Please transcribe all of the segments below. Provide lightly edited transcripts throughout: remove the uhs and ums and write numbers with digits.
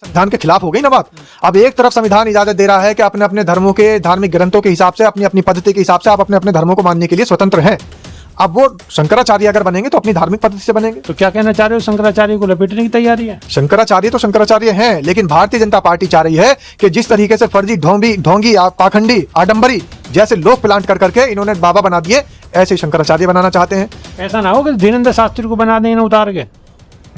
संविधान के खिलाफ हो गई ना बात। अब एक तरफ संविधान इजाजत दे रहा है कि अपने अपने धर्मों के धार्मिक ग्रंथों के हिसाब से अपनी अपनी पद्धति के हिसाब से आप अपने अपने धर्मों को मानने के लिए स्वतंत्र हैं। अब वो शंकराचार्य अगर बनेंगे तो अपनी धार्मिक पद्धति से बनेंगे। तो क्या कहना चाह रहे हो, शंकराचार्य को लपेटने की तैयारी है? शंकराचार्य तो शंकराचार्य हैं, लेकिन भारतीय जनता पार्टी चाह रही है कि जिस तरीके से फर्जी ढोंगी पाखंडी आडंबरी जैसे लोग प्लांट कर करके इन्होंने बाबा बना दिए, ऐसे शंकराचार्य बनाना चाहते हैं। ऐसा ना हो कि धीरेन्द्र शास्त्री को बना दें उतार के।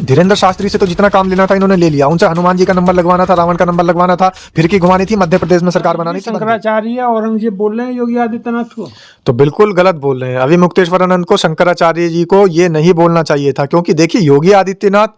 धीरेन्द्र शास्त्री से तो जितना काम लेना था इन्होंने ले लिया। उनसे हनुमान जी का नंबर लगवाना था, रावण का नंबर लगवाना था, फिरकी घुमानी थी, मध्य प्रदेश में सरकार बनानी थी। शंकराचार्य औरंगजेब बोल रहे हैं योगी आदित्यनाथ को, तो बिल्कुल गलत बोल रहे हैं। अभी मुक्तेश्वरानंद को, शंकराचार्य जी को ये नहीं बोलना चाहिए था, क्योंकि देखिए योगी आदित्यनाथ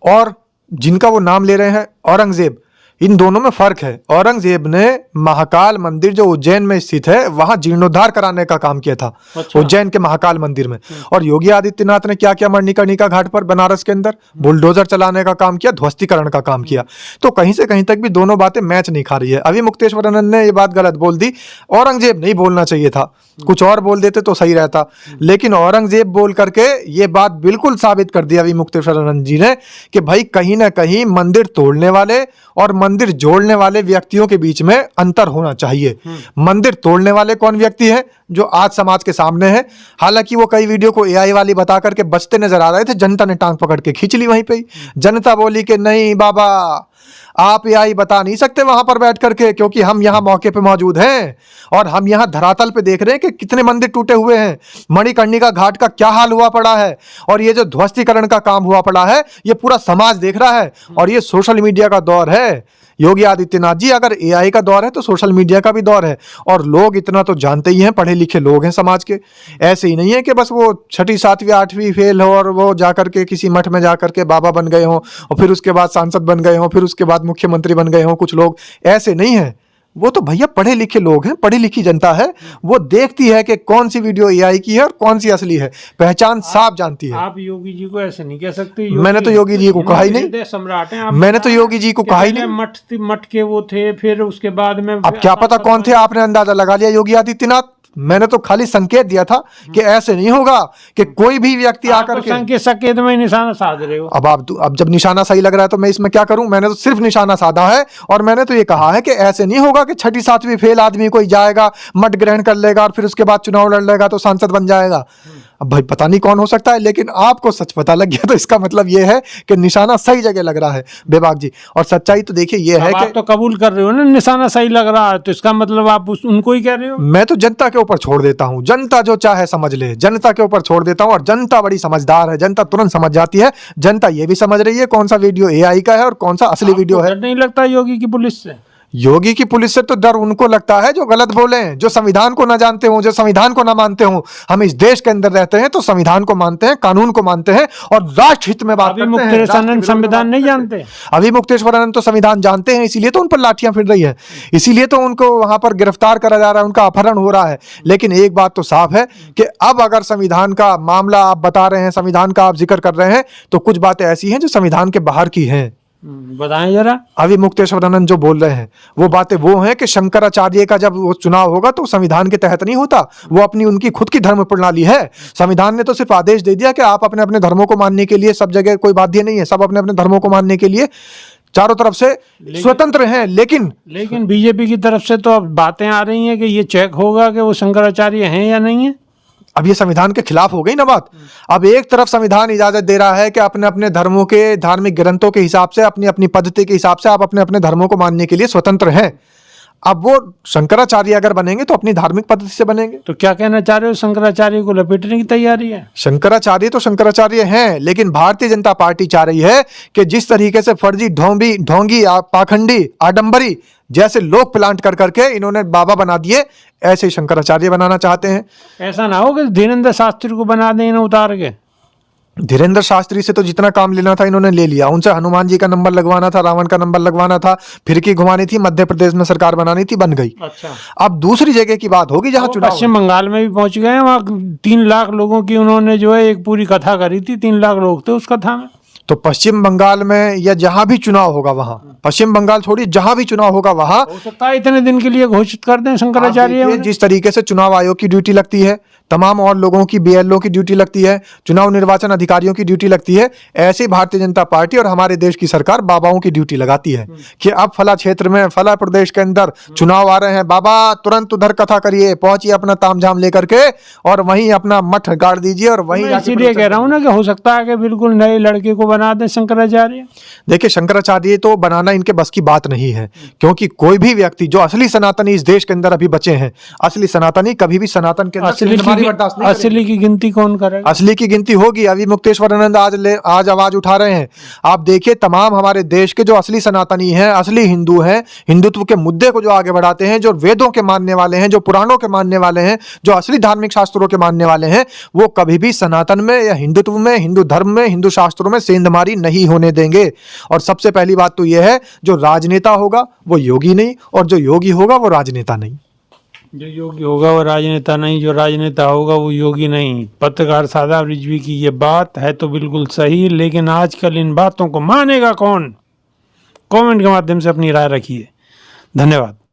और जिनका वो नाम ले रहे हैं औरंगजेब, इन दोनों में फर्क है। औरंगजेब ने महाकाल मंदिर जो उज्जैन में स्थित है वहां जीर्णोद्धार कराने का काम किया था। अच्छा। उज्जैन के महाकाल मंदिर में। और योगी आदित्यनाथ ने क्या किया, मणिकर्णिका घाट पर बनारस के अंदर बुलडोजर चलाने का काम किया, ध्वस्तीकरण का काम किया। तो कहीं से कहीं तक भी दोनों बातें मैच नहीं खा रही है। अभी मुक्तेश्वरानंद ने ये बात गलत बोल दी। औरंगजेब नहीं बोलना चाहिए था, कुछ और बोल देते तो सही रहता, लेकिन औरंगजेब बोल करके ये बात बिल्कुल साबित कर दी अभी मुक्तेश्वरानंद जी ने कि भाई कहीं ना कहीं मंदिर तोड़ने वाले और मंदिर जोड़ने वाले व्यक्तियों के बीच में अंतर होना चाहिए। मंदिर तोड़ने वाले कौन व्यक्ति हैं, जो आज समाज के सामने है। हालांकि वो कई वीडियो को एआई वाली बता करके बचते नजर आ रहे थे, जनता ने टांग पकड़ के खींच ली वहीं पे ही। जनता बोली कि नहीं बाबा, आप एआई बता नहीं सकते वहां पर बैठ करके, क्योंकि हम यहाँ मौके पे मौजूद हैं और हम यहाँ धरातल पे देख रहे हैं कि कितने मंदिर टूटे हुए हैं, मणिकर्णिका घाट का क्या हाल हुआ पड़ा है, और ये जो ध्वस्तीकरण का काम हुआ पड़ा है ये पूरा समाज देख रहा है। और ये सोशल मीडिया का दौर है योगी आदित्यनाथ जी, अगर एआई का दौर है तो सोशल मीडिया का भी दौर है। और लोग इतना तो जानते ही हैं, पढ़े लिखे लोग हैं समाज के। ऐसे ही नहीं है कि बस वो 6ठी 7वीं 8वीं फेल हो और वो जाकर के किसी मठ में जाकर के बाबा बन गए हों और फिर उसके बाद सांसद बन गए हों, फिर उसके बाद मुख्यमंत्री बन गए हों। कुछ लोग ऐसे नहीं है, वो तो भैया पढ़े लिखे लोग हैं, पढ़ी लिखी जनता है। वो देखती है कि कौन सी वीडियो एआई की है और कौन सी असली है, पहचान साफ जानती है। आप योगी जी को ऐसे नहीं कह सकते। मैंने तो योगी जी को कहा ही नहीं, सम्राट हैं। मैंने तो योगी जी को कहा ही नहीं। मठ के वो थे, फिर उसके बाद में अब क्या पता कौन थे, आपने अंदाजा लगा लिया योगी आदित्यनाथ। मैंने तो खाली संकेत दिया था कि ऐसे नहीं होगा कि कोई भी व्यक्ति आकर के संकेत में निशाना साध रहे हो। अब जब निशाना सही लग रहा है तो मैं इसमें क्या करूं। मैंने तो सिर्फ निशाना साधा है और मैंने तो ये कहा है कि ऐसे नहीं होगा कि 6ठी 7वीं फेल आदमी कोई जाएगा, मठ ग्रहण कर लेगा और फिर उसके बाद चुनाव लड़ लेगा तो सांसद बन जाएगा। अब भाई पता नहीं कौन हो सकता है, लेकिन आपको सच पता लग गया तो इसका मतलब ये है कि निशाना सही जगह लग रहा है बेबाक जी। और सच्चाई तो देखिए ये है कि आप तो कबूल कर रहे हो ना, निशाना सही लग रहा है, तो इसका मतलब आप उनको ही कह रहे हो। मैं तो जनता के ऊपर छोड़ देता हूं, जनता जो चाहे समझ ले, जनता के ऊपर छोड़ देता हूं। और जनता बड़ी समझदार है, जनता तुरंत समझ जाती है। जनता ये भी समझ रही है कौन सा वीडियो एआई का है और कौन सा असली वीडियो है। नहीं लगता योगी की पुलिस से? योगी की पुलिस से तो डर उनको लगता है जो गलत बोले, जो संविधान को ना जानते हो, जो संविधान को ना मानते हो। हम इस देश के अंदर रहते हैं तो संविधान को मानते हैं, कानून को मानते हैं और राष्ट्र हित में बात करते हैं। मुक्तेश्वरानंद संविधान नहीं जानते। अभी मुक्तेश्वरानंद तो संविधान जानते हैं, इसीलिए तो उन पर लाठियां फिर रही है, इसीलिए तो उनको वहां पर गिरफ्तार करा जा रहा है, उनका अपहरण हो रहा है। लेकिन एक बात तो साफ है कि अब अगर संविधान का मामला आप बता रहे हैं, संविधान का आप जिक्र कर रहे हैं, तो कुछ बातें ऐसी हैं जो संविधान के बाहर की हैं। बताएं जरा। अभी मुक्तेश्वरानंद जो बोल रहे हैं वो बातें वो हैं कि शंकराचार्य का जब वो चुनाव होगा तो संविधान के तहत नहीं होता, वो अपनी उनकी खुद की धर्म प्रणाली है। संविधान ने तो सिर्फ आदेश दे दिया कि आप अपने अपने धर्मों को मानने के लिए सब जगह कोई बाध्य नहीं है, सब अपने अपने धर्मों को मानने के लिए चारों तरफ से स्वतंत्र हैं। लेकिन बीजेपी की तरफ से तो अब बातें आ रही हैं कि ये चेक होगा कि वो शंकराचार्य हैं या नहीं है। अब ये संविधान के खिलाफ हो गई ना बात। अब एक तरफ संविधान इजाजत दे रहा है कि अपने अपने धर्मों के धार्मिक ग्रंथों के हिसाब से अपनी अपनी पद्धति के हिसाब से आप अपने अपने धर्मों को मानने के लिए स्वतंत्र हैं। अब वो शंकराचार्य अगर बनेंगे तो अपनी धार्मिक पद्धति से बनेंगे। तो क्या कहना चाह रहे हो, शंकराचार्य को लपेटने की तैयारी है? शंकराचार्य तो शंकराचार्य हैं, लेकिन भारतीय जनता पार्टी चाह रही है कि जिस तरीके से फर्जी ढोंगी पाखंडी आडंबरी जैसे लोग प्लांट कर करके इन्होंने बाबा बना दिए, ऐसे ही शंकराचार्य बनाना चाहते हैं। ऐसा ना हो कि धीरेन्द्र शास्त्री को बना दें उतार के। धीरेन्द्र शास्त्री से तो जितना काम लेना था इन्होंने ले लिया। उनसे हनुमान जी का नंबर लगवाना था, रावण का नंबर लगवाना था, फिरकी घुमानी थी, मध्य प्रदेश में सरकार बनानी थी, बन गई। अच्छा। अब दूसरी जगह की बात होगी जहां चुनाव। पश्चिम बंगाल में भी पहुंच गए, वहाँ 3 लाख लोगों की उन्होंने जो है एक पूरी कथा करी थी, 3 लाख लोग थे उस कथा में। तो पश्चिम बंगाल में या जहां भी चुनाव होगा वहां, पश्चिम बंगाल छोड़िए, जहां भी चुनाव होगा वहां हो सकता है इतने दिन के लिए घोषित कर दें शंकराचार्य। जिस तरीके से चुनाव आयोग की ड्यूटी लगती है तमाम और लोगों की बीएलओ की ड्यूटी लगती है, चुनाव निर्वाचन अधिकारियों की ड्यूटी लगती है, ऐसे भारतीय जनता पार्टी और हमारे देश की सरकार बाबाओं की ड्यूटी लगाती है कि अब फला क्षेत्र में फला प्रदेश के अंदर चुनाव आ रहे हैं, बाबा तुरंत उधर कथा करिए, पहुंचिए अपना तामझाम लेकर के और वहीं अपना मठ गाड़ दीजिए और वहीं मैं जाके इसीलिए कह रहा हूँ ना कि हो सकता है कि बिल्कुल नए लड़के को बना दें शंकराचार्य। देखिए, शंकराचार्य तो बनाना इनके बस की बात नहीं है, क्योंकि कोई भी व्यक्ति जो असली सनातनी इस देश के अंदर अभी बचे हैं, असली सनातनी कभी भी सनातन के अंदर सेंधमारी बर्दाश्त नहीं करेंगे। असली की गिनती कौन करेगा? असली की गिनती होगी। अभी मुक्तेश्वरानंद आज आवाज उठा रहे हैं। आप देखिए, तमाम हमारे देश के जो असली सनातनी हैं, असली हिंदू हैं, हिंदुत्व के मुद्दे को जो आगे बढ़ाते हैं, जो वेदों के मानने वाले हैं, जो पुराणों के मानने वाले हैं, जो असली धार्मिक शास्त्रों के मानने वाले हैं, वो कभी भी सनातन में या हिंदुत्व में, हिंदू धर्म में, हिंदू शास्त्रों में सेंधमारी नहीं होने देंगे। और सबसे पहली बात तो यह है, जो राजनेता होगा वो योगी नहीं, और जो योगी होगा वो राजनेता नहीं। जो योगी होगा वो राजनेता नहीं, जो राजनेता होगा वो योगी नहीं। पत्रकार शादाब रिजवी की ये बात है तो बिल्कुल सही, लेकिन आजकल इन बातों को मानेगा कौन? कमेंट के माध्यम से अपनी राय रखिए। धन्यवाद।